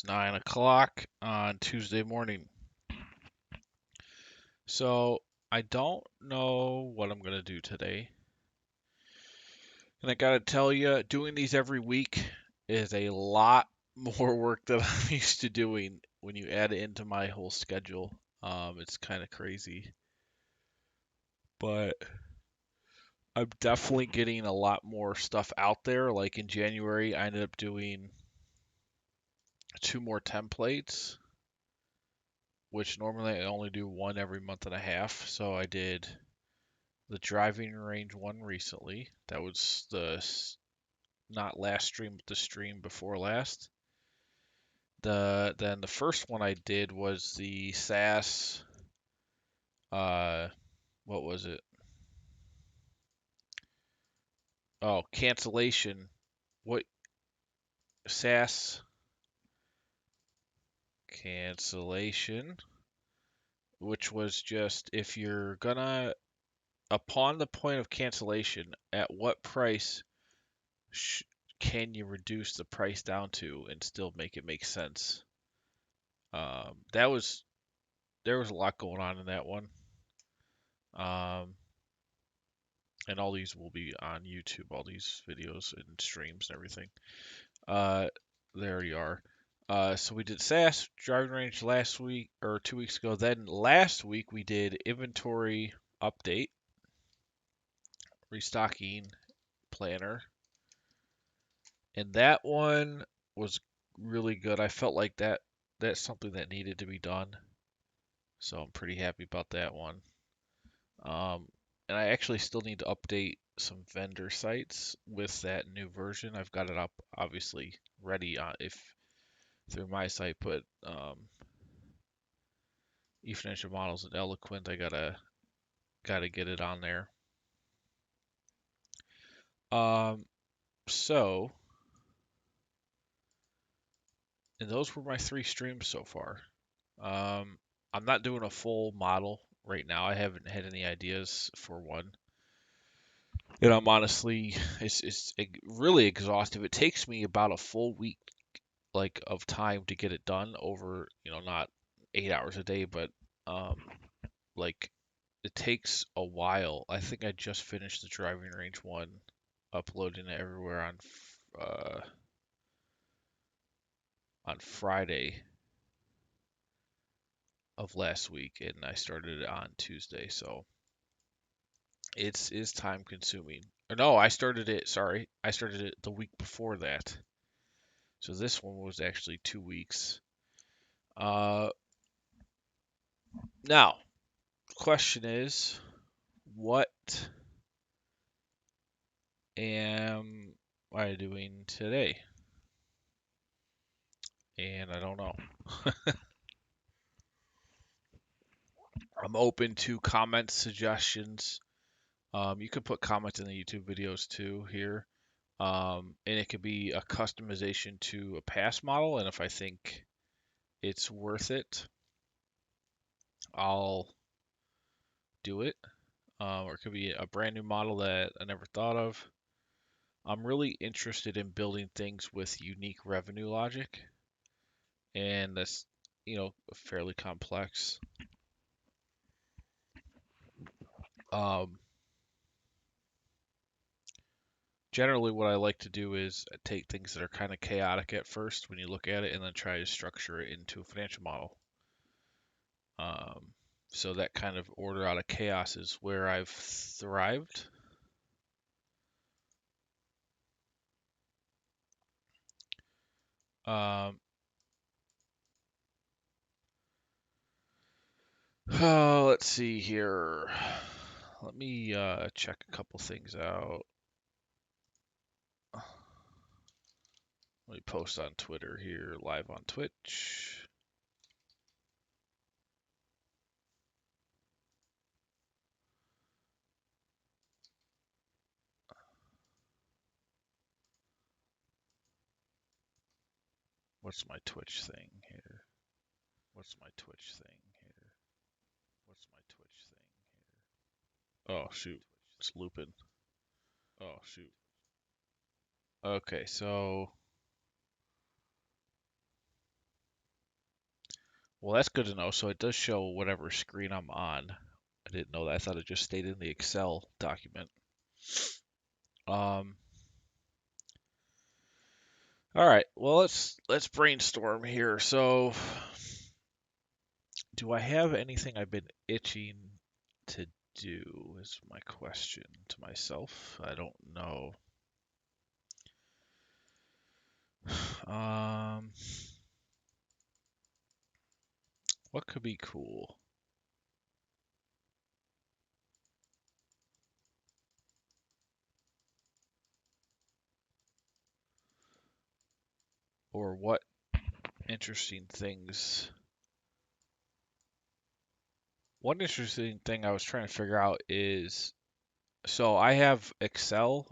9 o'clock on Tuesday morning. So I don't know what I'm going to do today. And I got to tell you, doing these every week is a lot more work than I'm used to doing when you add it into my whole schedule. It's kind of crazy. But I'm definitely getting a lot more stuff out there. Like in January, I ended up doing 2 more templates, which normally I only do one every month and a half. So I did the driving range one recently. That was the not last stream, but the stream before last. Then the first one I did was the SaaS. What was it? Oh, cancellation. What SaaS cancellation? Which was just if you're gonna upon the point of cancellation, at what price sh- can you reduce the price down to and still make it make sense? That was there was a lot going on in that one. Um, and all these will be on YouTube, all these videos and streams and everything. Uh, there you are. So we did SaaS driving range last week or 2 weeks ago. Then last week we did inventory update, restocking planner, and that one was really good. I felt like that's something that needed to be done, so I'm pretty happy about that one. Um, and I actually still need to update some vendor sites with that new version. I've got it up, obviously, ready on if through my site, but eFinancial Models and Eloquent, I gotta get it on there. Um, so, and those were my 3 streams so far. Um, I'm not doing a full model right now. I haven't had any ideas for one. And I'm honestly, it's really exhaustive. It takes me about a full week like of time to get it done over, not 8 hours a day, but um, like it takes a while. I think I just finished the driving range one, uploading it everywhere uh, on Friday of last week, and I started it on Tuesday, so it's time consuming. Or no, I started it. Sorry, I started it the week before that. So this one was actually 2 weeks. Uh, Now, the question is, what am I doing today? And I don't know. I'm open to comments, suggestions. You can put comments in the YouTube videos too here. And it could be a customization to a past model. And if I think it's worth it, I'll do it. Or it could be a brand new model that I never thought of. I'm really interested in building things with unique revenue logic. And that's, fairly complex. Um, Generally, what I like to do is take things that are kind of chaotic at first when you look at it, and then try to structure it into a financial model. Um, so that kind of order out of chaos is where I've thrived. Um, let's see here. Let me check a couple things out. Let me post on Twitter here, live on Twitch. What's my Twitch thing here? What's my Twitch thing here? What's my Twitch thing here? Oh, shoot. It's looping. Oh, shoot. Okay, so Well, that's good to know. So it does show whatever screen I'm on. I didn't know that. I thought it just stayed in the Excel document. Um, all right. Well, let's brainstorm here. So, do I have anything I've been itching to do? Is my question to myself. I don't know. Um, what could be cool? Or what interesting things? One interesting thing I was trying to figure out is so I have Excel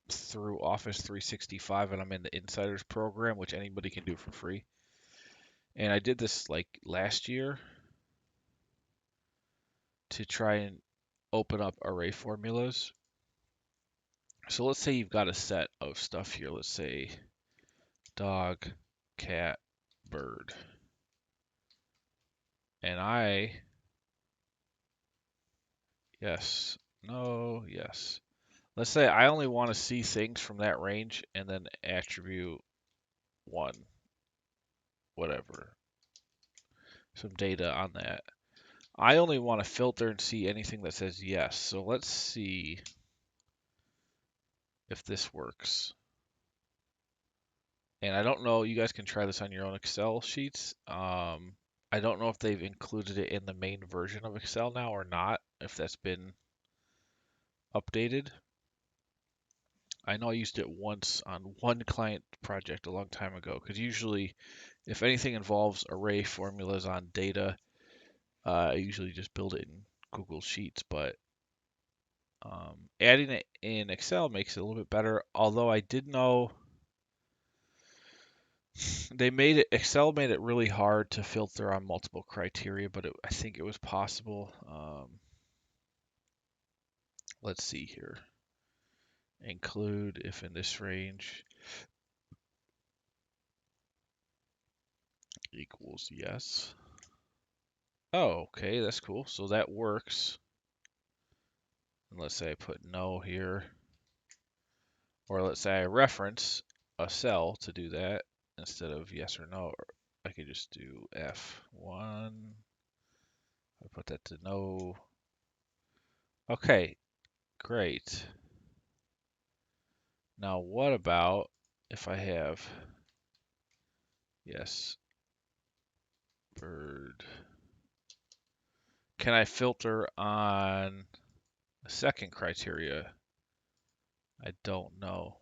through Office 365 and I'm in the Insiders program, which anybody can do for free. And I did this like last year to try and open up array formulas. So let's say you've got a set of stuff here. Let's say dog, cat, bird. And yes, no, yes. Let's say I only want to see things from that range and then attribute one, whatever, some data on that. I only want to filter and see anything that says yes. So let's see if this works. And I don't know, you guys can try this on your own Excel sheets. I don't know if they've included it in the main version of Excel now or not, if that's been updated. I know I used it once on one client project a long time ago, because usually if anything involves array formulas on data, I usually just build it in Google Sheets, but adding it in Excel makes it a little bit better. Although I did know Excel made it really hard to filter on multiple criteria, but I think it was possible. Let's see here. Include if in this range equals yes. Oh, okay, that's cool. So that works. And let's say I put no here, or let's say I reference a cell to do that instead of yes or no. I could just do F1. I put that to no. Okay, great. Now what about if I have yes, bird? Can I filter on a second criteria? I don't know.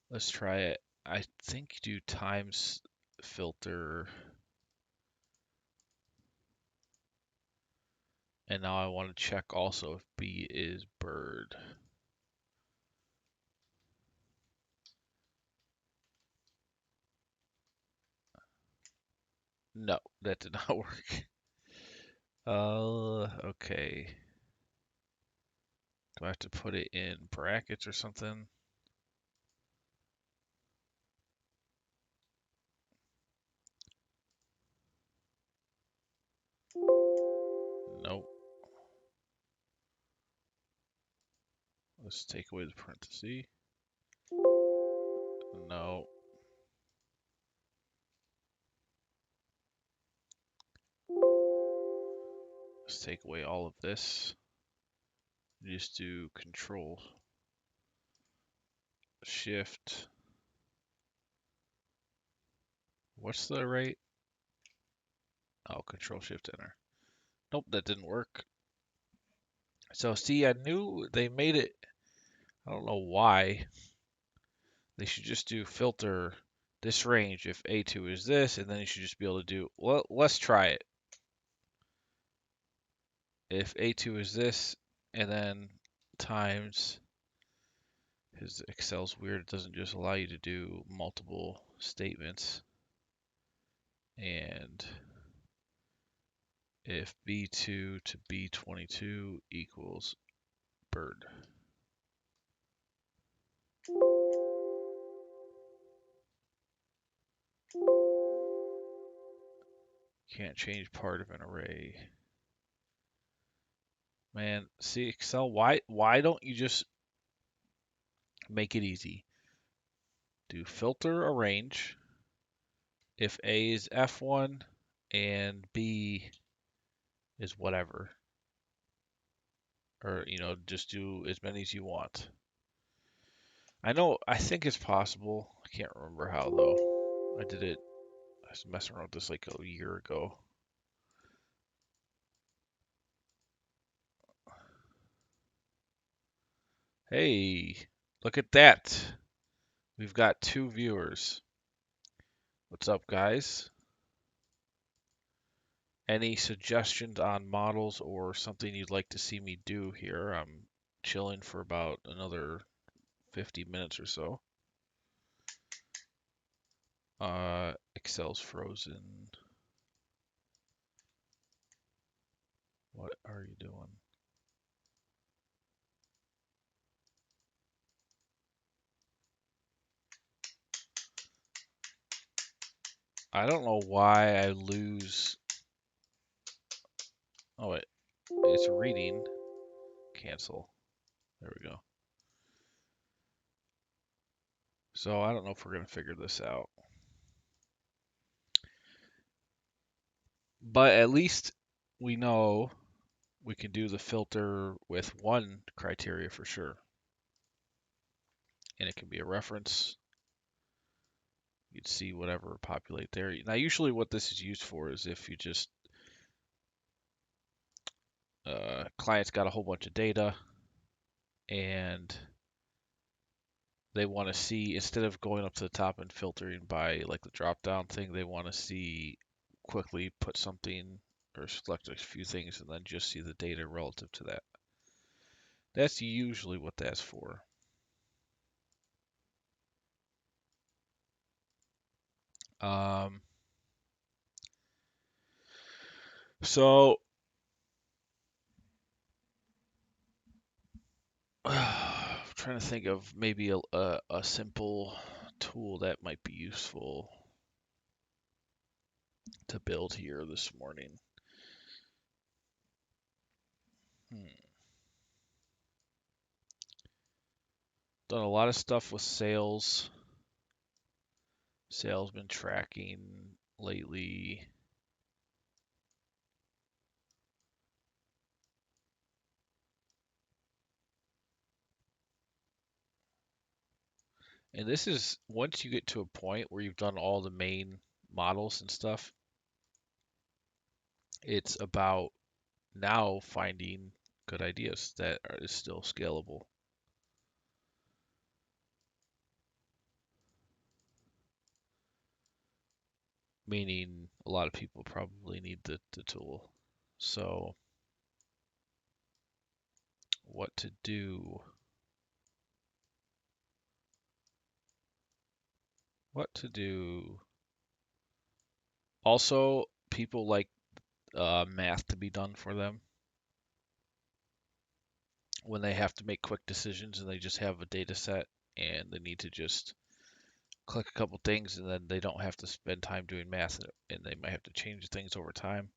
Let's try it. I think do times filter. And now I want to check also if B is bird. No, that did not work. Okay. Do I have to put it in brackets or something? Nope. Let's take away the parenthesis. No. Let's take away all of this. Just do Control Shift. What's the rate? Oh, Control Shift Enter. Nope, that didn't work. So see, I knew they made it. I don't know why. They should just do filter this range if A2 is this, and then you should just be able to do, well, let's try it. If A2 is this, and then times, his Excel's weird, it doesn't just allow you to do multiple statements. And if B2 to B22 equals bird. Can't change part of an array. Man, see Excel, why don't you just make it easy? Do filter arrange if A is F1 and B is whatever. Or, just do as many as you want. I think it's possible. I can't remember how though. I was messing around with this like a year ago. Hey, look at that. We've got 2 viewers. What's up, guys? Any suggestions on models or something you'd like to see me do here? I'm chilling for about another 50 minutes or so. Excel's frozen. What are you doing? I don't know why I lose. Oh, it's reading. Cancel. There we go. So I don't know if we're going to figure this out. But at least we know we can do the filter with one criteria for sure. And it can be a reference. You'd see whatever populate there. Now, usually what this is used for is if you just, client's got a whole bunch of data and they want to see, instead of going up to the top and filtering by like the drop down thing, they want to see quickly put something or select a few things and then just see the data relative to that. That's usually what that's for. So I'm trying to think of maybe a simple tool that might be useful to build here this morning. Done a lot of stuff with salesman tracking lately. And this is once you get to a point where you've done all the main models and stuff, it's about now finding good ideas that is still scalable. Meaning a lot of people probably need the tool. So what to do? What to do? Also, people like math to be done for them when they have to make quick decisions and they just have a data set and they need to just click a couple things and then they don't have to spend time doing math and they might have to change things over time.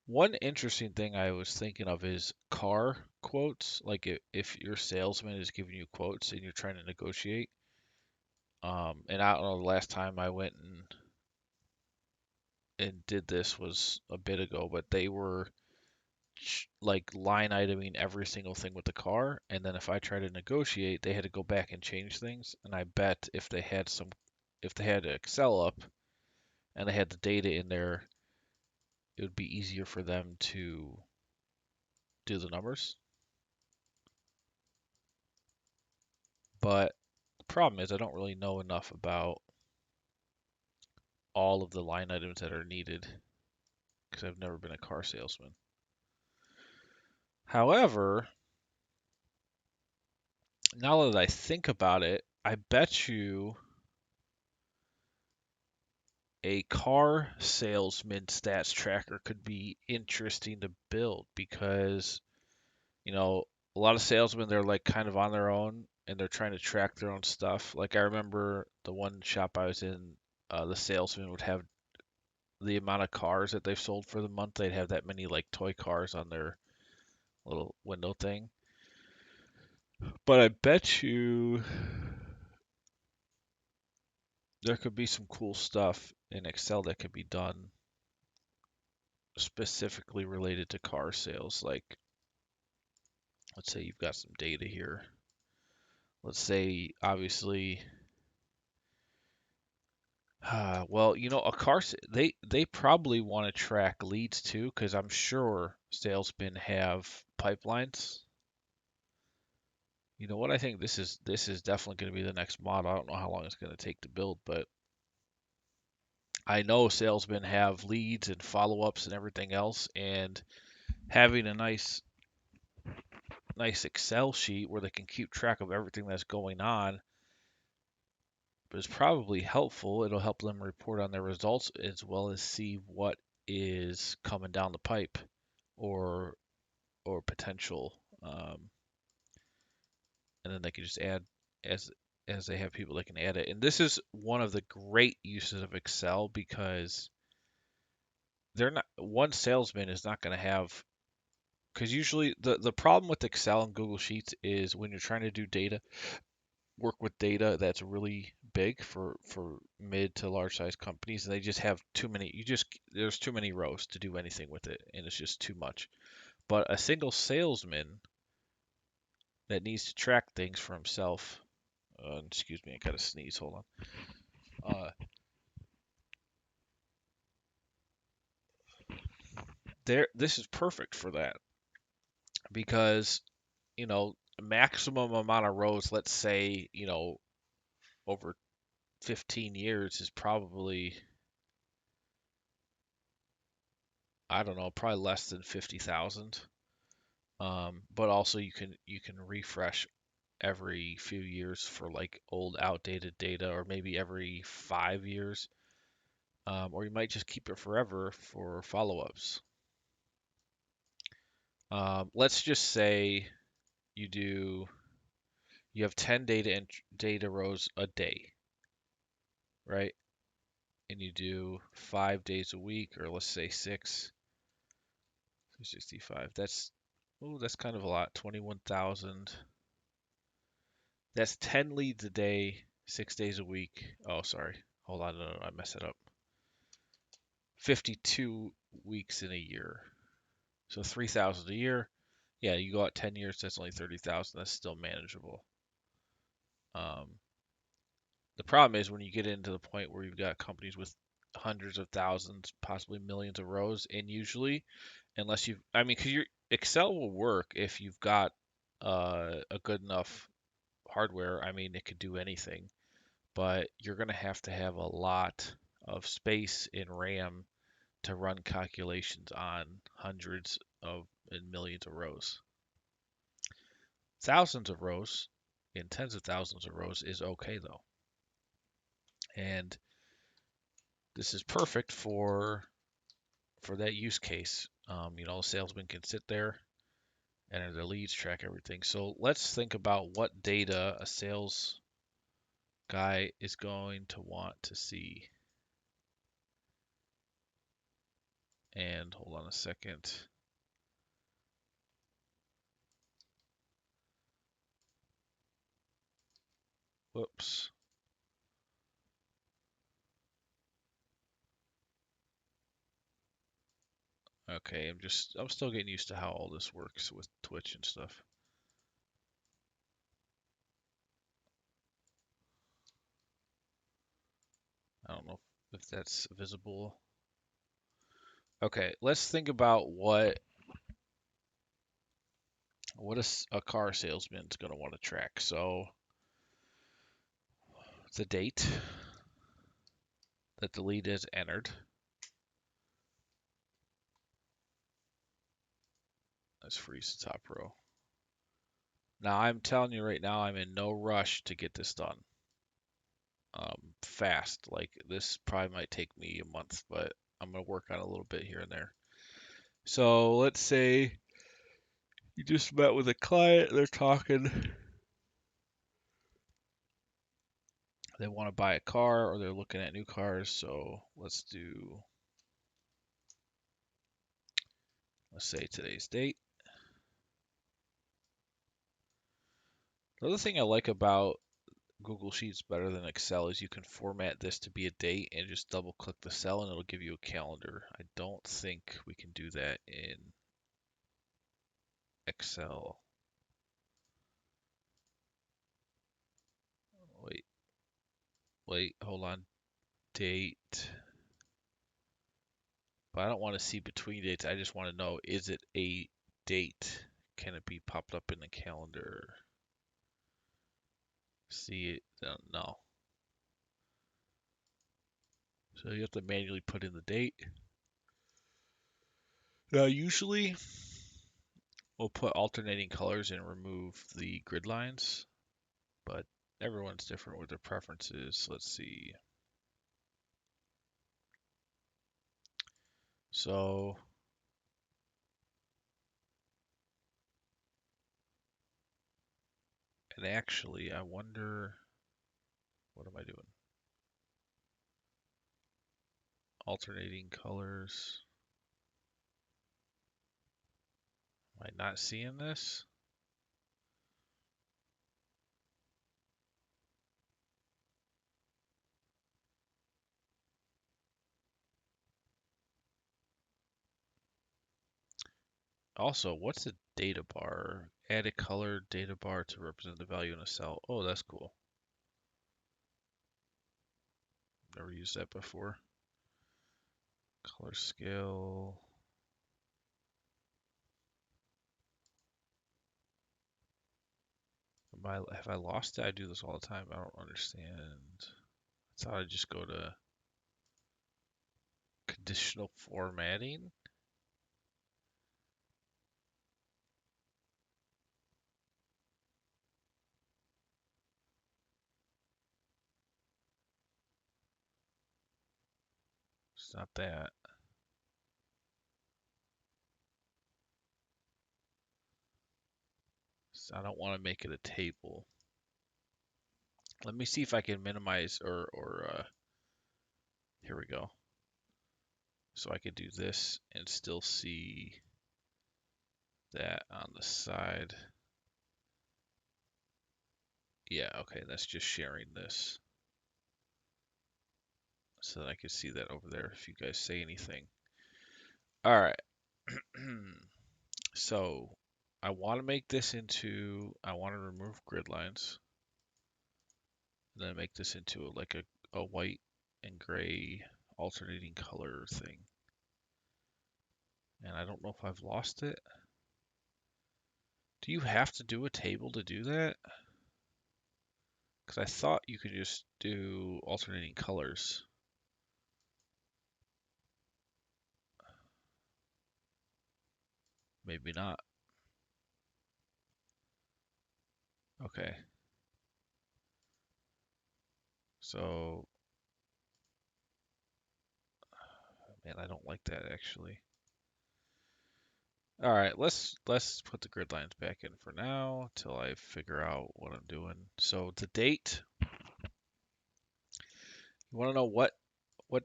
One interesting thing I was thinking of is car quotes. Like if your salesman is giving you quotes and you're trying to negotiate, and I don't know, the last time I went and did this was a bit ago, but they were like line iteming every single thing with the car, and then if I tried to negotiate, they had to go back and change things. And I bet if they had Excel up and they had the data in there, it would be easier for them to do the numbers. But the problem is I don't really know enough about all of the line items that are needed because I've never been a car salesman. However, now that I think about it, I bet you a car salesman stats tracker could be interesting to build because, a lot of salesmen, they're like kind of on their own and they're trying to track their own stuff. Like I remember the one shop I was in, the salesman would have the amount of cars that they've sold for the month. They'd have that many like toy cars on their little window thing. But I bet you there could be some cool stuff in Excel that could be done specifically related to car sales. Like, let's say you've got some data here. Let's say, obviously, well, a they probably want to track leads too, because I'm sure salesmen have pipelines. You know what? I think this is definitely going to be the next model. I don't know how long it's going to take to build, but I know salesmen have leads and follow-ups and everything else, and having a nice Excel sheet where they can keep track of everything that's going on is probably helpful. It'll help them report on their results as well as see what is coming down the pipe or potential, and then they can just add as they have people they can add it. And this is one of the great uses of Excel because they're not one salesman is not going to have because usually the problem with Excel and Google Sheets is when you're trying to do data work with data that's really big for mid to large size companies and they just have too many there's too many rows to do anything with it and it's just too much. But a single salesman that needs to track things for himself, excuse me, I gotta sneeze, hold on. This is perfect for that because maximum amount of rows, let's say, over 15 years is probably, I don't know, probably less than 50,000. But also you can refresh every few years for like old outdated data, or maybe every 5 years, or you might just keep it forever for follow-ups. Let's just say you do you have 10 data rows a day, right? And you do 5 days a week, or let's say 65. That's kind of a lot. 21,000. That's 10 leads a day, 6 days a week. Oh, sorry. Hold on, no, I messed it up. 52 weeks in a year. So 3,000 a year. Yeah, you go out 10 years, that's only 30,000. That's still manageable. Um, the problem is when you get into the point where you've got companies with hundreds of thousands, possibly millions of rows, and usually, unless I mean, because your Excel will work if you've got a good enough hardware. I mean, it could do anything, but you're going to have a lot of space in RAM to run calculations on hundreds of and millions of rows. Thousands of rows and tens of thousands of rows is okay though. And this is perfect for that use case. A salesman can sit there, enter their leads, track everything. So let's think about what data a sales guy is going to want to see. And hold on a second. Whoops. Okay, I'm still getting used to how all this works with Twitch and stuff. I don't know if that's visible. Okay, let's think about what a car salesman's going to want to track. So the date that the lead is entered. Let's freeze the top row. Now I'm telling you right now, I'm in no rush to get this done. Fast. Like this probably might take me a month, but I'm gonna work on a little bit here and there. So let's say you just met with a client, they're talking They want to buy a car or they're looking at new cars. So let's say today's date. The other thing I like about Google Sheets better than Excel is you can format this to be a date and just double click the cell and it'll give you a calendar. I don't think we can do that in Excel. Wait, hold on. Date. But I don't want to see between dates. I just want to know, is it a date? Can it be popped up in the calendar? See it? No. So you have to manually put in the date. Now, usually we'll put alternating colors and remove the grid lines, but everyone's different with their preferences. Let's see. So, and actually, I wonder, what am I doing? Alternating colors. Am I not seeing this? Also, what's a data bar? Add a color data bar to represent the value in a cell. Oh, that's cool. Never used that before. Color scale. Have I lost it? I do this all the time. I don't understand. I thought I'd just go to conditional formatting. It's not that. So I don't want to make it a table. Let me see if I can minimize or here we go. So I could do this and still see that on the side. Yeah, okay, that's just sharing this. So that I can see that over there if you guys say anything. All right. So I want to make this into, I want to remove grid lines. And then make this into like a white and gray alternating color thing. And I don't know if I've lost it. Do you have to do a table to do that? Because I thought you could just do alternating colors. Maybe not. Okay. So, man, I don't like that actually. All right, let's put the grid lines back in for now till I figure out what I'm doing. So the date, you want to know what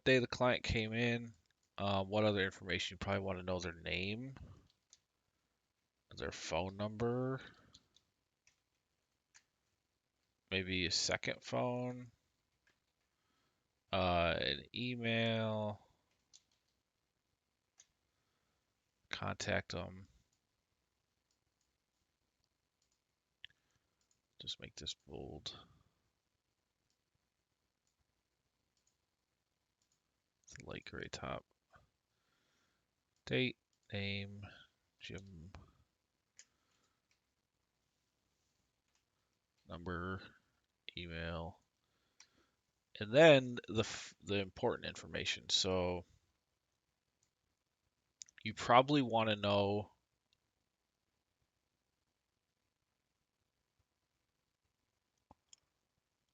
day the client came in. What other information? You probably want to know their name, their phone number, maybe a second phone, an email, contact them. Just make this bold. Light gray top. Date, name, Jim, number, email, and then the important information. So you probably want to know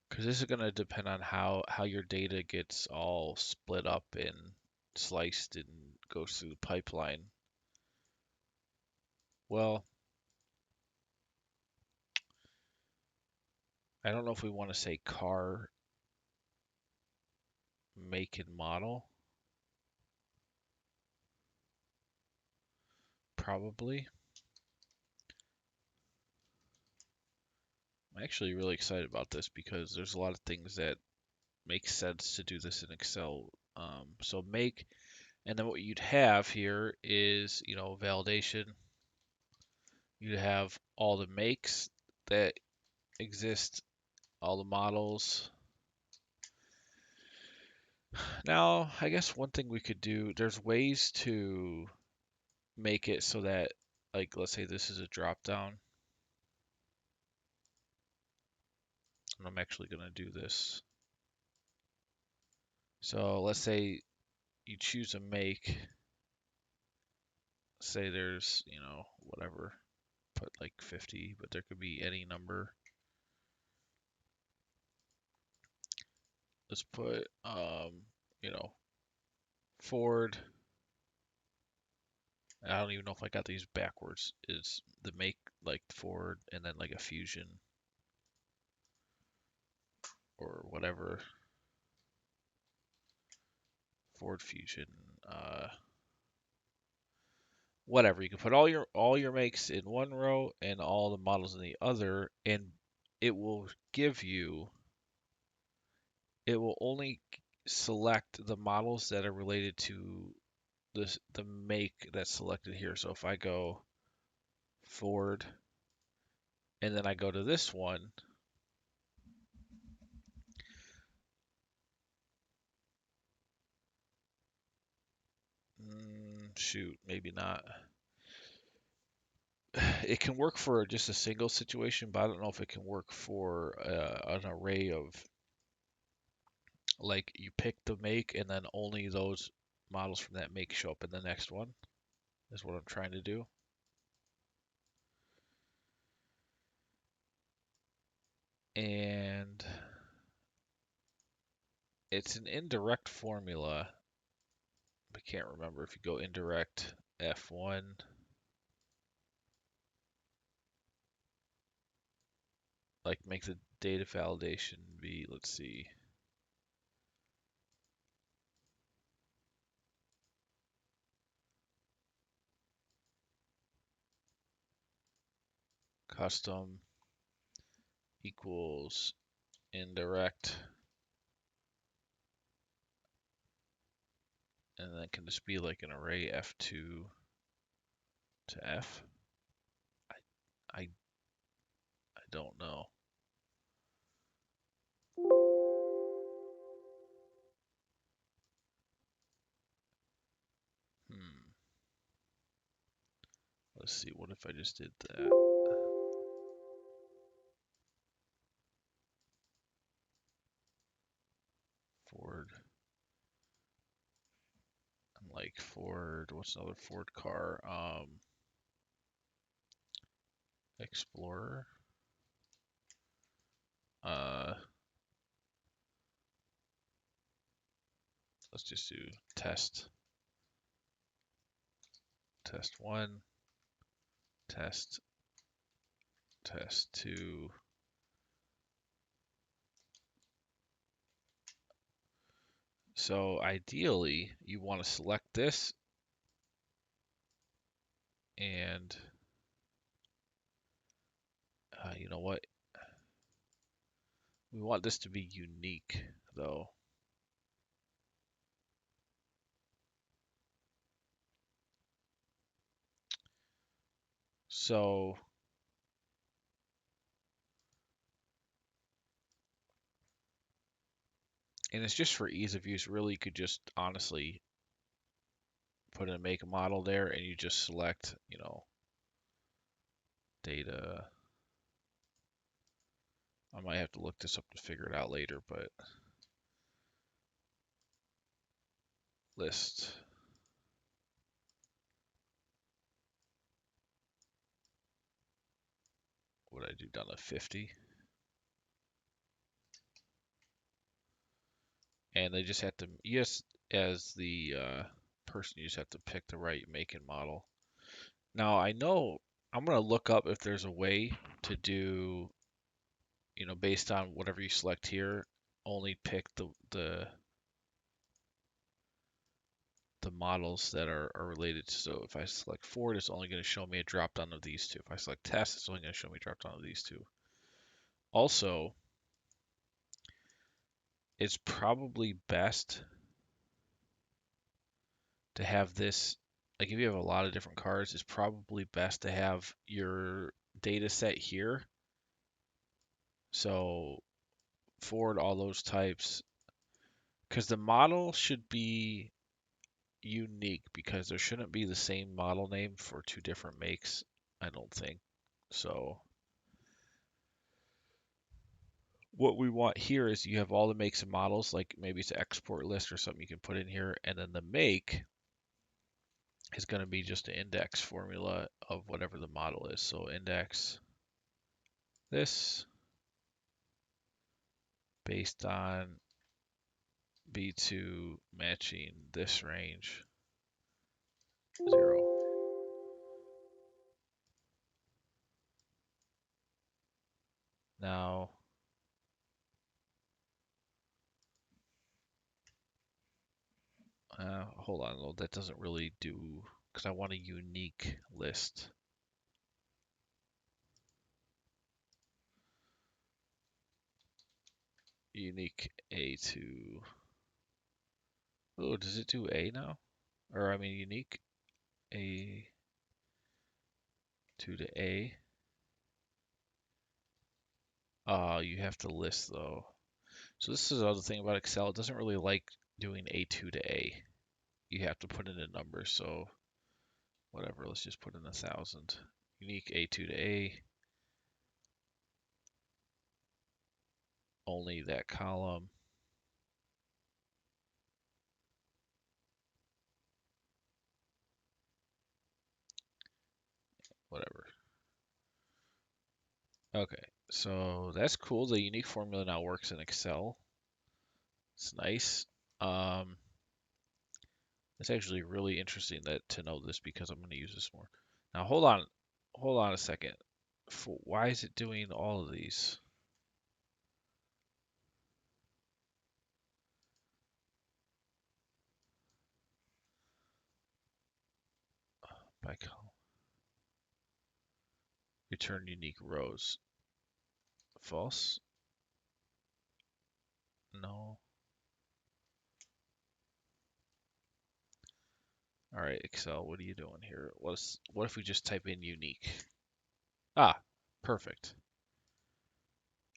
because this is going to depend on how your data gets all split up and sliced and goes through the pipeline. Well, I don't know if we want to say car make and model, probably. I'm actually really excited about this because there's a lot of things that make sense to do this in Excel. So make, and then what you'd have here is, validation. You'd have all the makes that exist, all the models. Now, I guess one thing we could do, there's ways to make it so that, like, let's say this is a drop down. And I'm actually going to do this. So let's say you choose a make. Say there's, whatever, put like 50, but there could be any number. Let's put, Ford. I don't even know if I got these backwards. Is the make like Ford and then like a Fusion or whatever. Ford Fusion. Whatever. You can put all your makes in one row and all the models in the other, and it will give you. It will only select the models that are related to the make that's selected here. So if I go Ford and then I go to this one, shoot, maybe not. It can work for just a single situation, but I don't know if it can work for an array of, like, you pick the make and then only those models from that make show up in the next one, is what I'm trying to do. And it's an indirect formula. I can't remember if you go indirect F1. Like, make the data validation be, let's see, custom equals indirect, and then can this be like an array F2 to F? I I don't know. Hmm. Let's see. What if I just did that? Ford. And like Ford. What's another Ford car? Explorer. Uh, let's just do test. Test one. Test. Test two. So ideally, you want to select this and you know what? We want this to be unique though. So and it's just for ease of use. Really, you could just honestly put in a make a model there and you just select, data. I might have to look this up to figure it out later, but list. What I do down to 50? And they just have to, yes, as the person, you just have to pick the right make and model. Now I know I'm gonna look up if there's a way to do, based on whatever you select here, only pick the the models that are related. So if I select Ford, it's only going to show me a drop down of these two. If I select Test, it's only going to show me a drop down of these two. Also, it's probably best to have this, like if you have a lot of different cars, it's probably best to have your data set here. So Ford, all those types, because the model should be unique because there shouldn't be the same model name for two different makes, I don't think. So what we want here is you have all the makes and models, like maybe it's an export list or something you can put in here, and then the make is going to be just an index formula of whatever the model is. So index this based on B2 matching this range 0. Now, hold on, though. That doesn't really do, because I want a unique list. Unique A2. Oh, does it do A now? Or, I mean, unique A2 to A. You have to list, though. So this is the other thing about Excel. It doesn't really like doing A2 to A. You have to put in a number, so whatever, let's just put in 1,000. Unique A2 to A. Only that column. Whatever. Okay, so that's cool. The unique formula now works in Excel. It's nice. Um, it's actually really interesting to know this because I'm going to use this more. Now hold on a second. Why is it doing all of these? By column. Return unique rows. False. No. All right, Excel, what are you doing here? What if we just type in unique? Ah, perfect.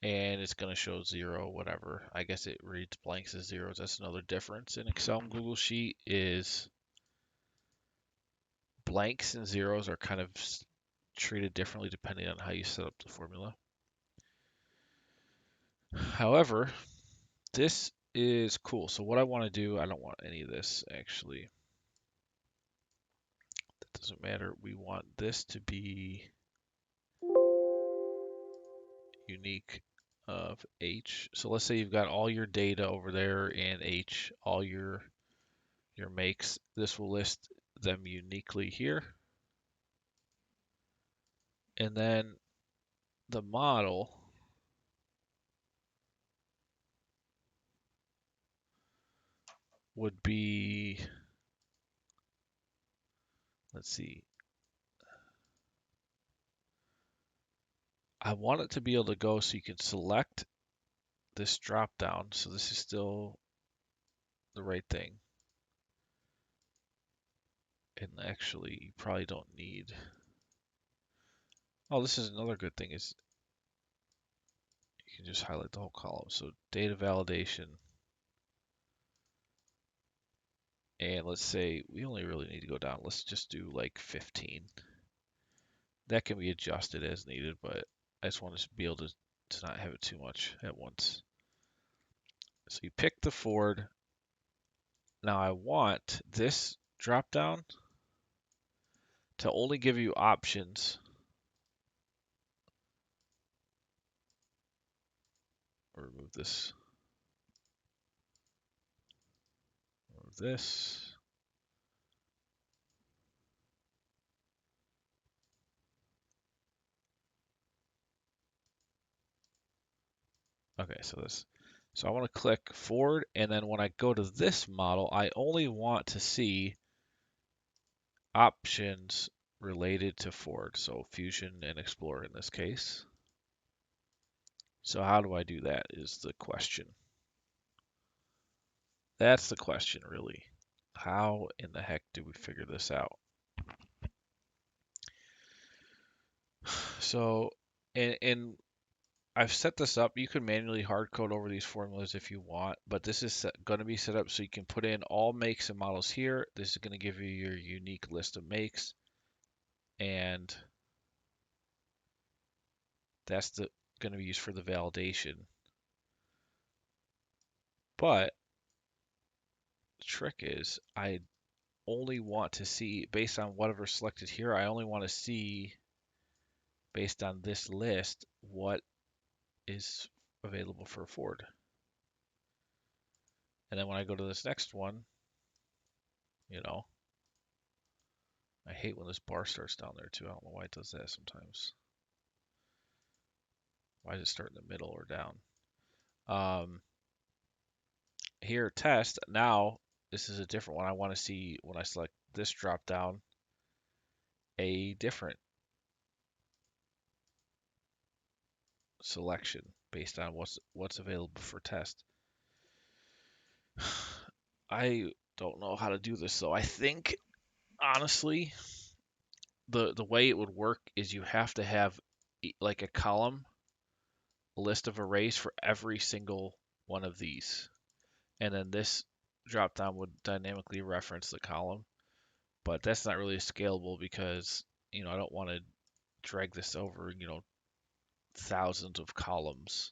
And it's going to show 0, whatever. I guess it reads blanks as zeros. That's another difference in Excel and Google Sheet is blanks and zeros are kind of treated differently depending on how you set up the formula. However, this is cool. So what I want to do, I don't want any of this actually. That doesn't matter. We want this to be unique of H. So let's say you've got all your data over there in H, all your makes. This will list them uniquely here. And then the model would be, let's see, I want it to be able to go so you can select this drop down. So this is still the right thing. And actually, you probably don't need. Oh, this is another good thing is you can just highlight the whole column. So data validation. And let's say we only really need to go down. Let's just do like 15. That can be adjusted as needed, but I just want to be able to not have it too much at once. So you pick the Ford. Now I want this drop down to only give you options. Remove this. Remove this. Okay, so this. So I want to click Ford, and then when I go to this model, I only want to see options related to Ford. So Fusion and Explorer in this case. So how do I do that is the question. That's the question, really. How in the heck do we figure this out? So, and I've set this up. You can manually hard code over these formulas if you want, but this is going to be set up so you can put in all makes and models here. This is going to give you your unique list of makes, and that's going to be used for the validation. But the trick is I only want to see, based on whatever's selected here, I only want to see, based on this list, what is available for Ford. And then when I go to this next one, you know, I hate when this bar starts down there too. I don't know why it does that sometimes. Why does it start in the middle or down? Here, test. Now, this is a different one. I want to see, when I select this drop down, a different selection based on what's available for test. I don't know how to do this though. I think honestly, the way it would work is you have to have like a column, a list of arrays for every single one of these, and then this drop down would dynamically reference the column. But that's not really scalable because I don't want to drag this over thousands of columns.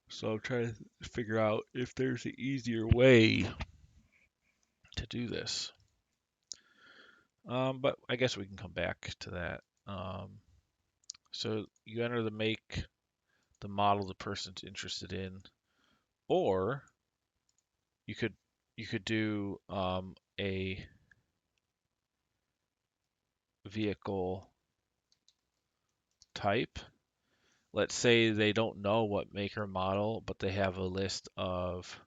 So I'm trying to figure out if there's an easier way to do this. But I guess we can come back to that. So you enter the make, the model the person's interested in, or you could do a vehicle type. Let's say they don't know what make or model, but they have a list of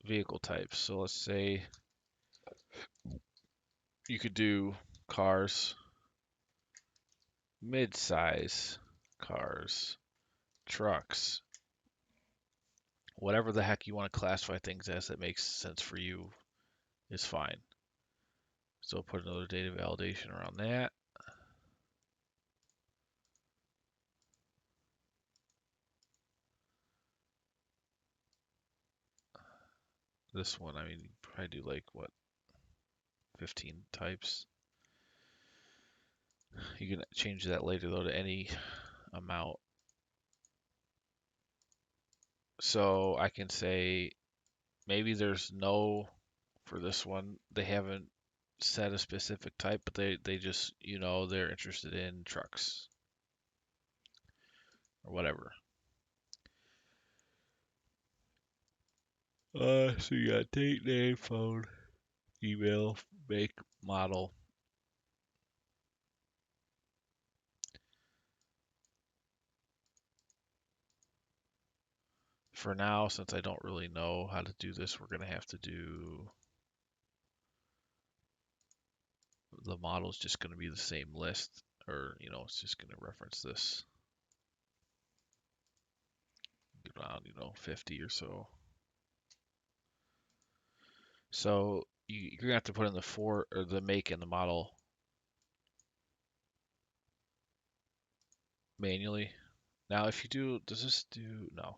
vehicle types. So let's say you could do cars, mid-size cars, trucks, whatever the heck you want to classify things as that makes sense for you is fine. So put another data validation around that. This one, I mean, you probably do like what, 15 types. You can change that later though to any amount. So I can say maybe there's no, for this one, they haven't set a specific type, but they just, they're interested in trucks or whatever. So you got date, name, phone, email, make, model. For now, since I don't really know how to do this, we're going to have to do the model is just going to be the same list, or, it's just going to reference this around, 50 or so. So you're going to have to put in the for or the make and the model manually. Now, if you do, does this do, no.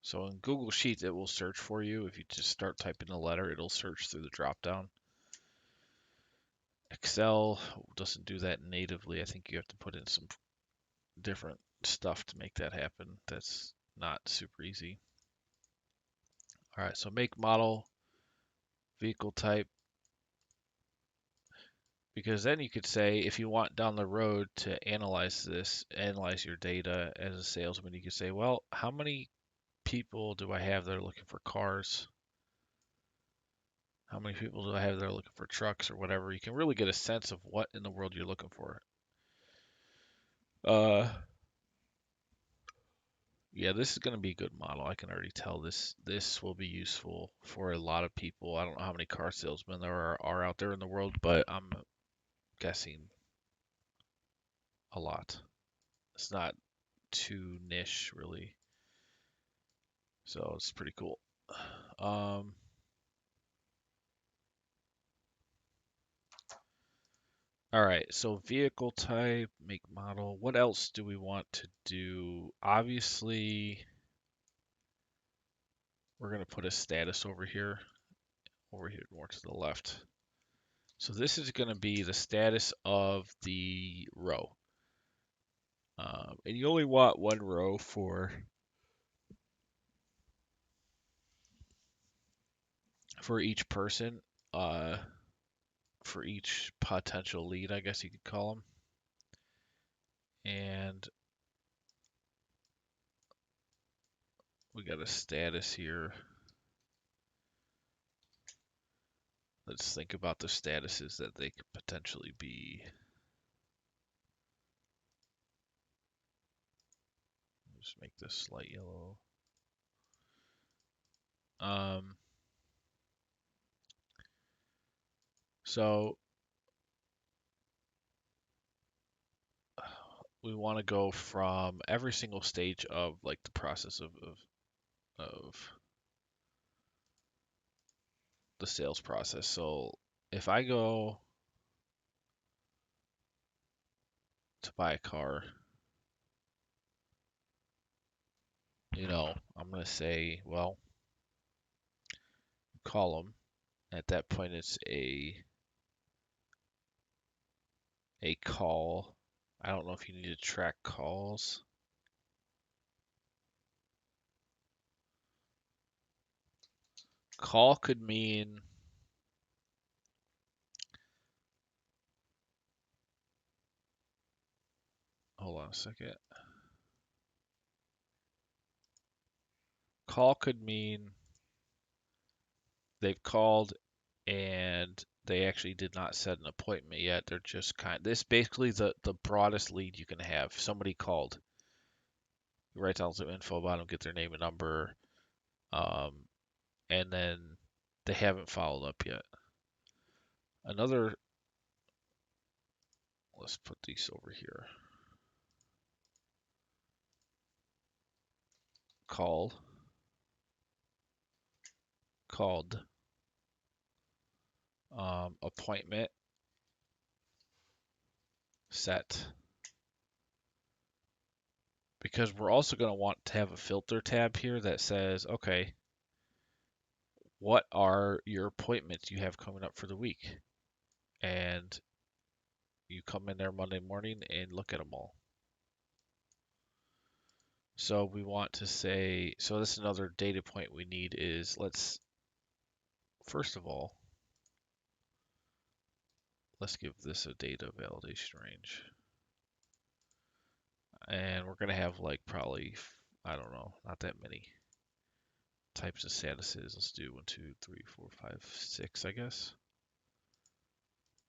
So in Google Sheets, it will search for you. If you just start typing a letter, it'll search through the dropdown. Excel doesn't do that natively. I think you have to put in some different stuff to make that happen. That's not super easy. All right, so make, model, vehicle type, because then you could say if you want down the road to analyze this, analyze your data as a salesman, you could say, well, how many people do I have that are looking for cars? How many people do I have that are looking for trucks or whatever? You can really get a sense of what in the world you're looking for. Uh, yeah, this is going to be a good model. I can already tell this will be useful for a lot of people. I don't know how many car salesmen are out there in the world, but I'm guessing a lot. It's not too niche really, so it's pretty cool. Um, all right, so vehicle type, make, model. What else do we want to do? Obviously, we're going to put a status over here more to the left. So this is going to be the status of the row. And you only want one row for each person, uh, for each potential lead, I guess you could call them. And we got a status here. Let's think about the statuses that they could potentially be. Just make this light yellow. Um, so we want to go from every single stage of like the process of the sales process. So if I go to buy a car, I'm going to say, well, call them. At that point, it's a call. I don't know if you need to track calls. Call could mean, hold on a second. Call could mean they've called and they actually did not set an appointment yet. They're just this basically the broadest lead you can have. Somebody called. You write down some info about them, get their name and number, um, and then they haven't followed up yet. Another, let's put these over here. Called, called, appointment, set. Because we're also going to want to have a filter tab here that says, okay, what are your appointments you have coming up for the week? And you come in there Monday morning and look at them all. So we want to say, so this is another data point we need is first of all, let's give this a data validation range. And we're going to have like probably, I don't know, not that many types of statuses. Let's do 1, 2, 3, 4, 5, 6, I guess.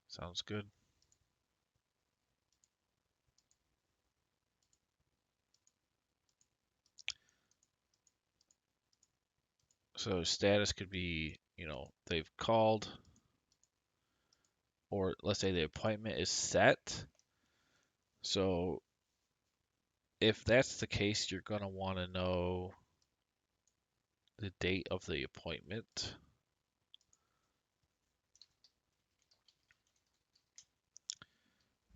Sounds good. So status could be, they've called, or let's say the appointment is set. So if that's the case, you're going to want to know the date of the appointment.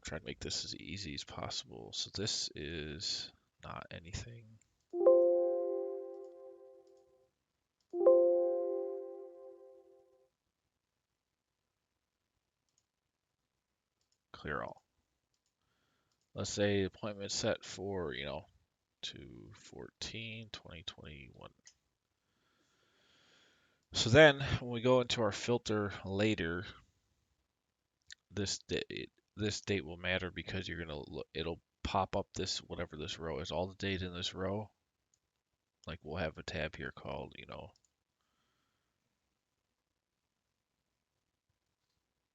Try to make this as easy as possible. So this is not anything. Clear all. Let's say appointment set for, 2/14/2021. So then when we go into our filter later, this date will matter because you're gonna look, it'll pop up this whatever this row is, all the data in this row. Like we'll have a tab here called,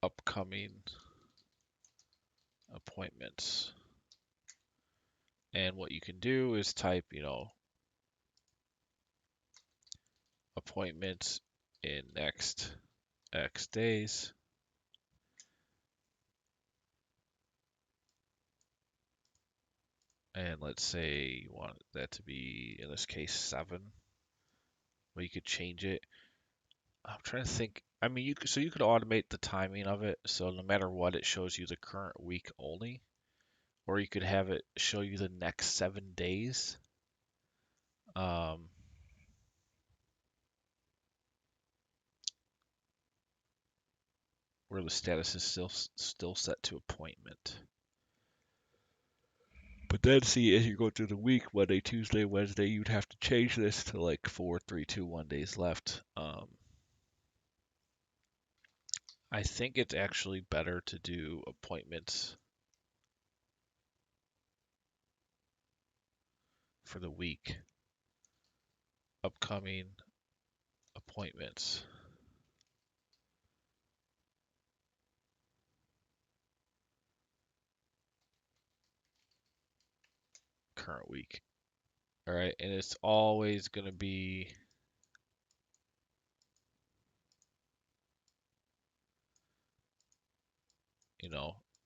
upcoming appointments. And what you can do is type, appointments in next X days. And let's say you want that to be, in this case, 7. Well, you could change it. I'm trying to think. I mean, you could automate the timing of it, so no matter what, it shows you the current week only, or you could have it show you the next 7 days. Um, where the status is still set to appointment. But then see, as you go through the week, Monday, Tuesday, Wednesday, you'd have to change this to like 4, 3, 2, 1 days left. I think it's actually better to do appointments for the week. Upcoming appointments. Current week. All right, and it's always going to be,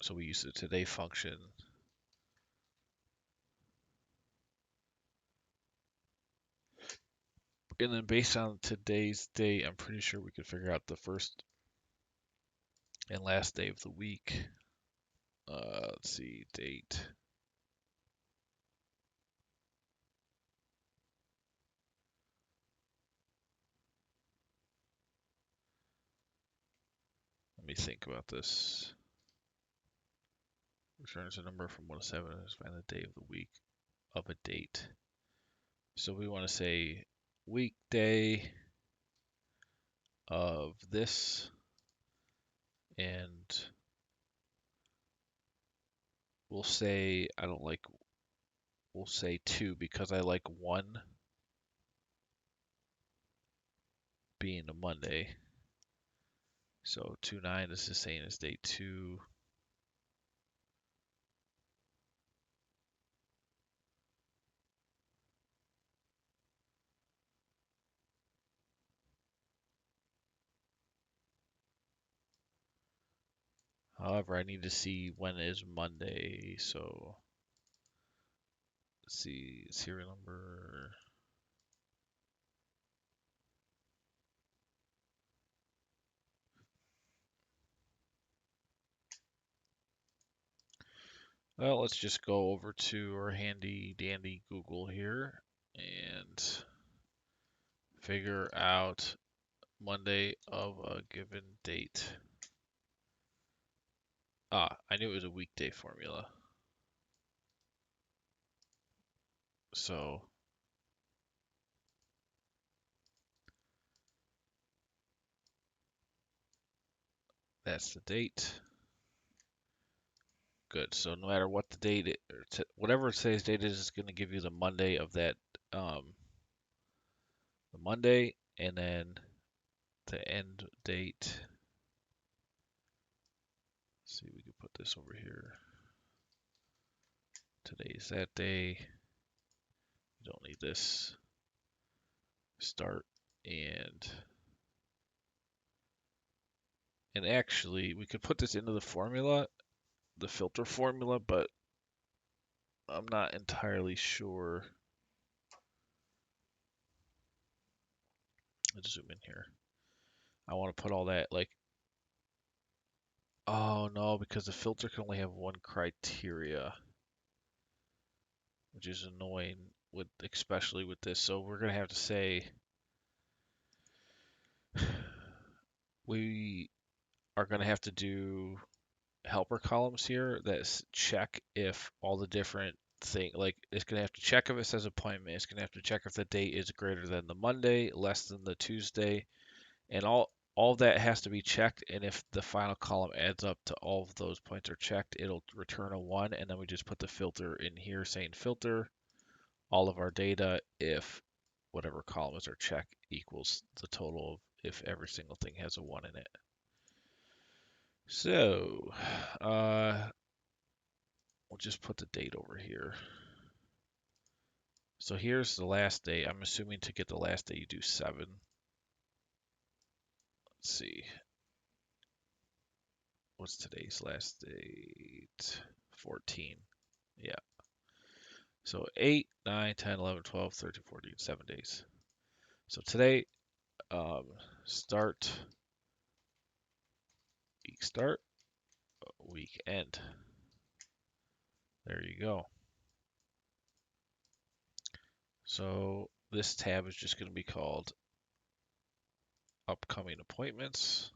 so we use the today function. And then based on today's date, I'm pretty sure we could figure out the first and last day of the week. Let's see, date. Let me think about this. Returns a number from 1 to 7 and find the day of the week of a date. So we want to say weekday of this, and we'll say, we'll say 2 because I like 1 being a Monday. So 2/9 is the same as day 2. However, I need to see when is Monday. So let's see, serial number. Well, let's just go over to our handy dandy Google here and figure out Monday of a given date. I knew it was a weekday formula. So that's the date. Good. So no matter what the date, whatever today's date is, it's going to give you the Monday of that, the Monday, and then the end date. Let's see, we can put this over here. Today's that day. You don't need this. Start and actually we could put this into the formula, the filter formula, but I'm not entirely sure. Let's zoom in here. I want to put all that like, oh no, because the filter can only have one criteria, which is annoying especially with this. So we're gonna have to say we are gonna have to do helper columns here that check if all the different like it's gonna have to check if it says appointment. It's gonna have to check if the date is greater than the Monday, less than the Tuesday, and all that has to be checked. And if the final column adds up to all of those points are checked, it'll return a 1, and then we just put the filter in here saying filter all of our data if whatever columns are checked equals the total of if every single thing has a 1 in it. So we'll just put the date over here. So here's the last day. I'm assuming to get the last day you do 7. Let's see. What's today's last date? 14. Yeah. So 8, 9, 10, 11, 12, 13, 14, 7 days. So today, um, start, week start, week end. There you go. So this tab is just going to be called upcoming appointments.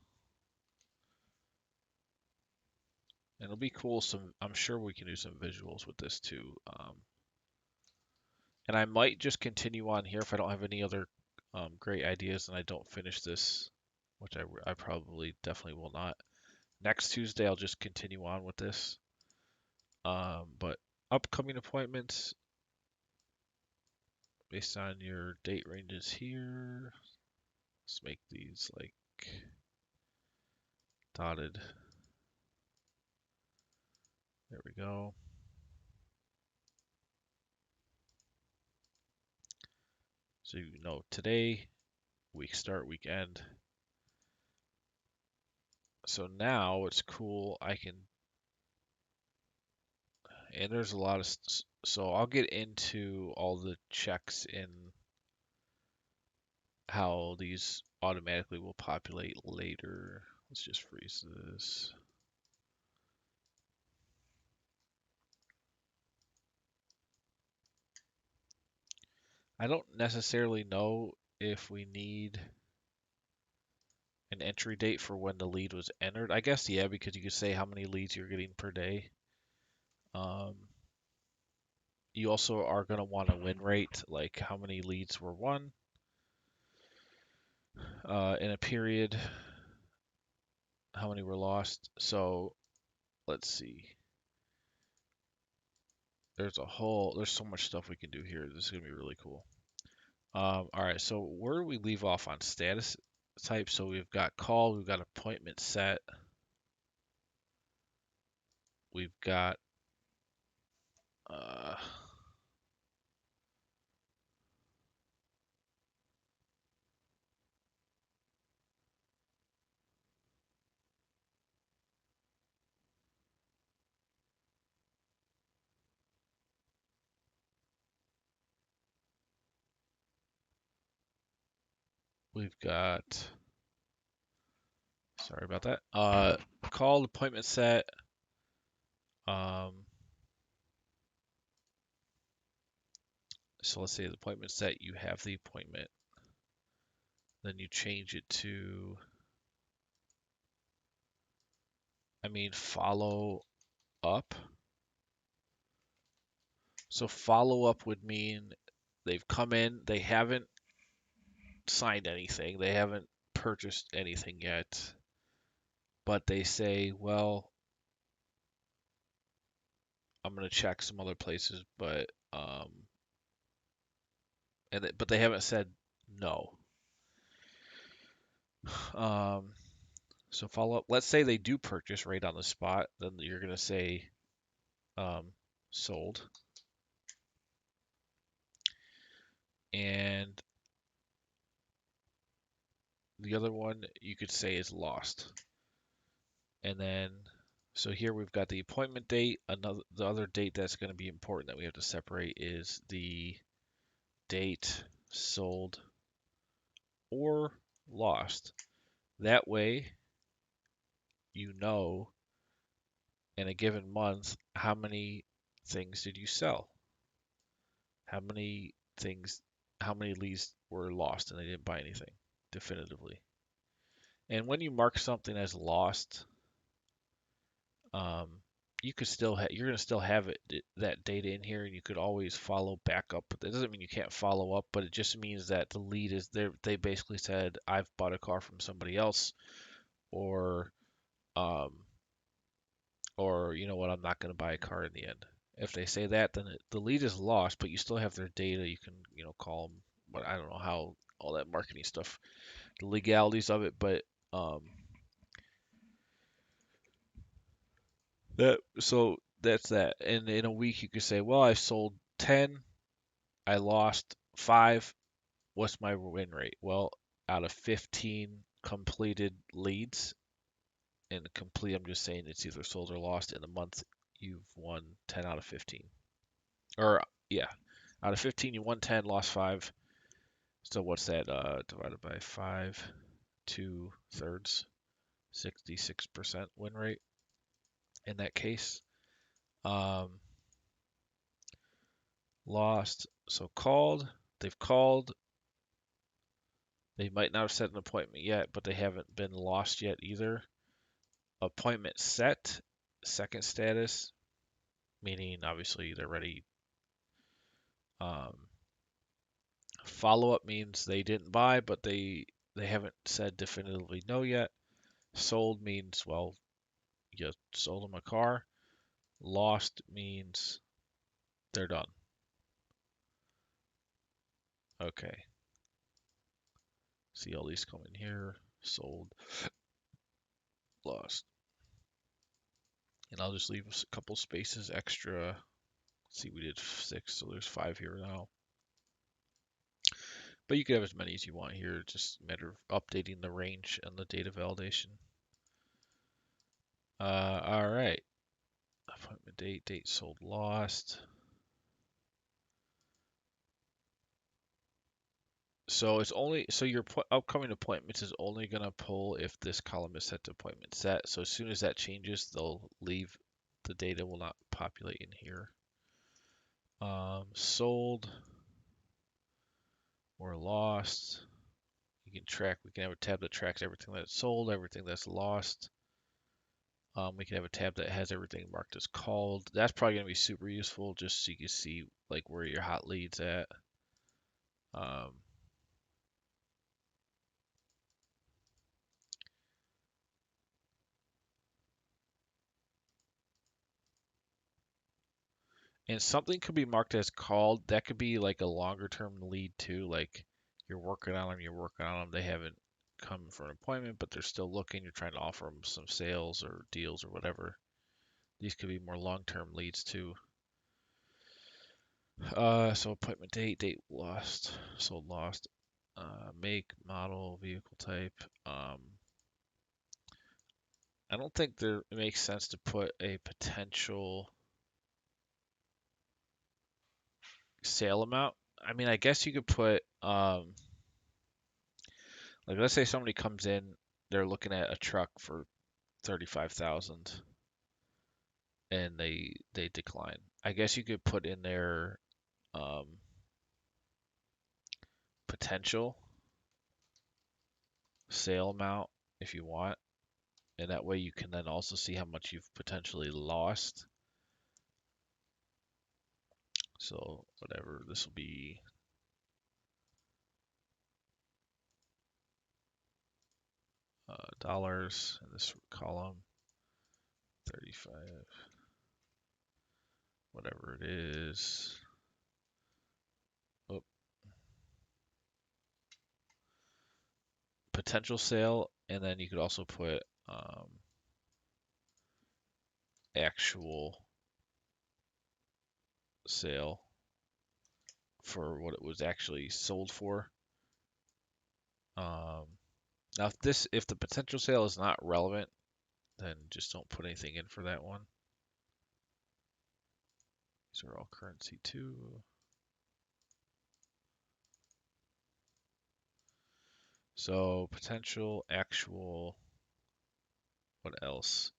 And it'll be cool. I'm sure we can do some visuals with this too. And I might just continue on here if I don't have any other great ideas and I don't finish this, which I probably definitely will not. Next Tuesday, I'll just continue on with this. But upcoming appointments based on your date ranges here. Let's make these like dotted. There we go. So you know today, week start, week end. So now what's cool, I can, and there's a lot of, so I'll get into all the checks in how these automatically will populate later. Let's just freeze this. I don't necessarily know if we need an entry date for when the lead was entered. I guess, yeah, because you could say how many leads you're getting per day. You also are going to want a win rate, like how many leads were won in a period, how many were lost. So let's see. There's so much stuff we can do here. This is going to be really cool. All right, so where do we leave off on status type? So we've got call, we've got appointment set, we've got uh, we've got, sorry about that. Call, appointment set. So let's say the appointment set, you have the appointment, then you change it to, follow up. So follow up would mean they've come in, they haven't signed anything, they haven't purchased anything yet, but they say, well, I'm gonna check some other places, but but they haven't said no. Um, so follow up. Let's say they do purchase right on the spot, then you're gonna say sold, and the other one you could say is lost. And then, so here we've got the appointment date. The other date that's going to be important that we have to separate is the date sold or lost. That way, you know in a given month how many things did you sell? How many things, how many leads were lost and they didn't buy anything definitively. And when you mark something as lost, um, you could still you're going to still have that data in here, and you could always follow back up. But that doesn't mean you can't follow up, but it just means that the lead is there. They basically said, I've bought a car from somebody else, or um, or you know what, I'm not going to buy a car in the end. If they say that, then the lead is lost, but you still have their data. You can call them. But I don't know how all that marketing stuff, the legalities of it, but that's that. And in a week, you could say, well, I sold 10. I lost 5. What's my win rate? Well, out of 15 completed leads, and complete, I'm just saying it's either sold or lost in the month, you've won 10 out of 15. Or, yeah, out of 15, you won 10, lost 5. So what's that divided by 5? 2/3, 66% win rate in that case. Um, Lost. So they've called. They might not have set an appointment yet, but they haven't been lost yet either. Appointment set, second status, meaning obviously they're ready. Um, Follow up means they didn't buy, but they haven't said definitively no yet. Sold means, well, you sold them a car. Lost means they're done. Okay. See all these coming here. Sold, lost. And I'll just leave us a couple spaces extra. See, we did 6, so there's 5 here now. But you can have as many as you want here. Just a matter of updating the range and the data validation. All right. Appointment date, date sold, lost. So it's only your upcoming appointments is only gonna pull if this column is set to appointment set. So as soon as that changes, they'll leave. The data will not populate in here. Sold or lost. You can track. We can have a tab that tracks everything that's sold, everything that's lost. We can have a tab that has everything marked as called. That's probably gonna be super useful, just so you can see like where your hot leads at. Um, And something could be marked as called. That could be like a longer term lead too. Like you're working on them, They haven't come for an appointment, but they're still looking. You're trying to offer them some sales or deals or whatever. These could be more long term leads too. So appointment date, date lost, sold lost, make, model, vehicle type. I don't think it makes sense to put a potential sale amount. I mean, I guess you could put like let's say somebody comes in, they're looking at a truck for 35,000 and they decline. I guess you could put in their um, potential sale amount if you want, and that way you can then also see how much you've potentially lost. So whatever, this will be dollars in this column, 35, whatever it is. Oh, potential sale, and then you could also put actual sale for what it was actually sold for. Um, Now, if the potential sale is not relevant, then just don't put anything in for that one. These are all currency too. So potential, actual, what else?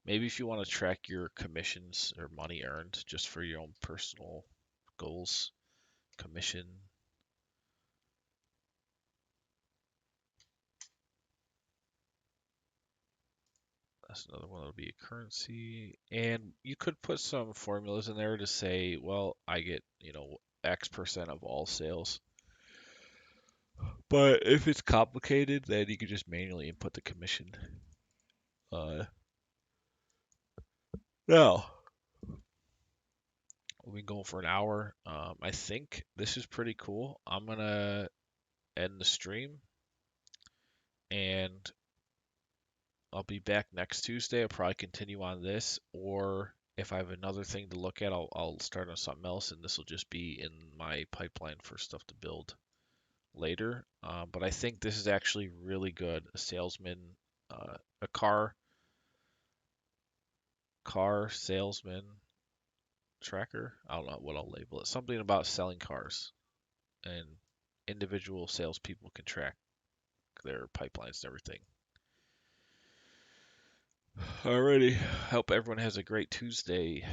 Maybe if you want to track your commissions or money earned just for your own personal goals, commission. That's another one that'll be a currency. And you could put some formulas in there to say, well, I get, X% of all sales. But if it's complicated, then you could just manually input the commission. Now, we've been going for an hour. I think this is pretty cool. I'm gonna end the stream, and I'll be back next Tuesday. I'll probably continue on this, or if I have another thing to look at, I'll start on something else, and this will just be in my pipeline for stuff to build later. But I think this is actually really good. A salesman, a car salesman tracker. I don't know what I'll label it. Something about selling cars, and individual salespeople can track their pipelines and everything. Alrighty. Hope everyone has a great Tuesday.